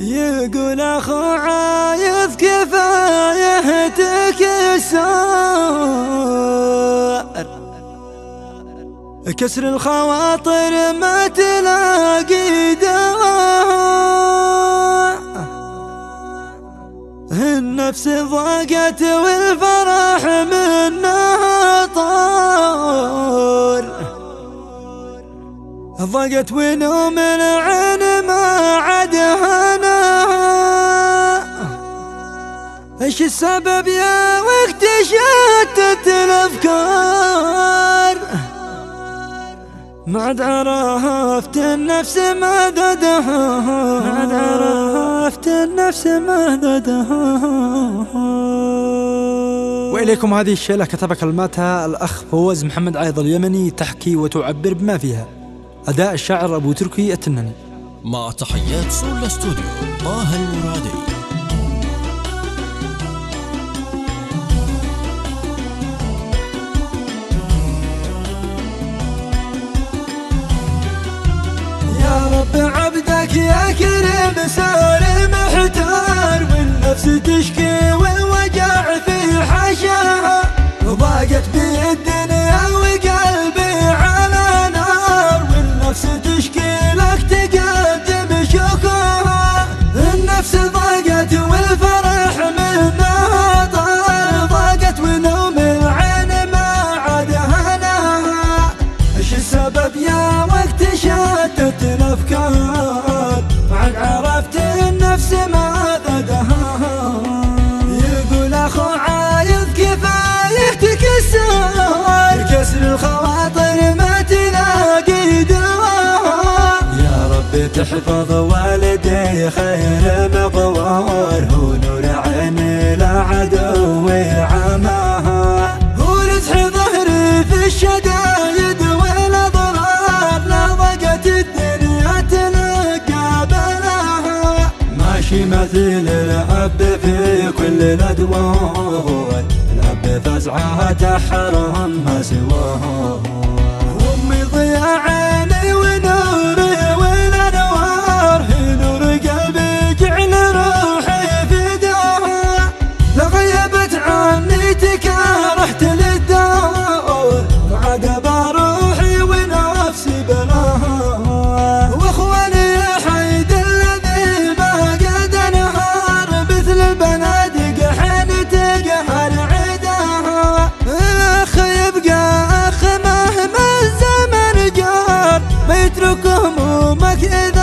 يقول اخو عايض كفايه تكسر، كسر الخواطر ما تلاقي دواء، النفس ضاقت والفرح منها طار، ضاقت ونوم العين ما عاد هناها. ايش السبب يا وقت شتت الافكار، ما عاد عرفت النفس مددها، ما عاد عرفت النفس مددها. وإليكم هذه الشيلة كتب كلماتها الأخ فوز محمد عايض اليمني، تحكي وتعبر بما فيها. أداء الشاعر أبو تركي التناني. مع تحيات سولا ستوديو طه المرادي. عبدك يا كريم سار محتار، والنفس تشكي والوجع في حشاها، ضاقت بي الدنيا وقلبي على نار، والنفس تشكي لك تقدم شكوها، النفس ضاقت والفرح منها طار، ضاقت ونوم العين ما عاد هناها. ايش السبب يا وقت شتت الافكار، بعد عرفت النفس ما ضدها. يقول اخو عايض كفايه تكسر، كسر الخواطر ما تلاقي دواء، يا رب تحفظ والدي خير مغوار، هو نور عيني لا عدو عماها، هو رزح ظهري في الشدايد والاضرار، لا ضاقت الدنيا تلقى بلاها، ماشي مثل الاب في كل الادوار، الاب فزعه تحرم ما سواه، امي ضياء عيني ونوري والانوار، نور قلبي جعل روحي فداها، لغيبت عني تكارحت للدار، وعقب روحي ونفسي بلاها، واخواني حيد الذي ما قد انهار، مثل البنادق حين تقهر عداها، الاخ يبقى اخ مهما الزمن جار، ما يترك همومك اذا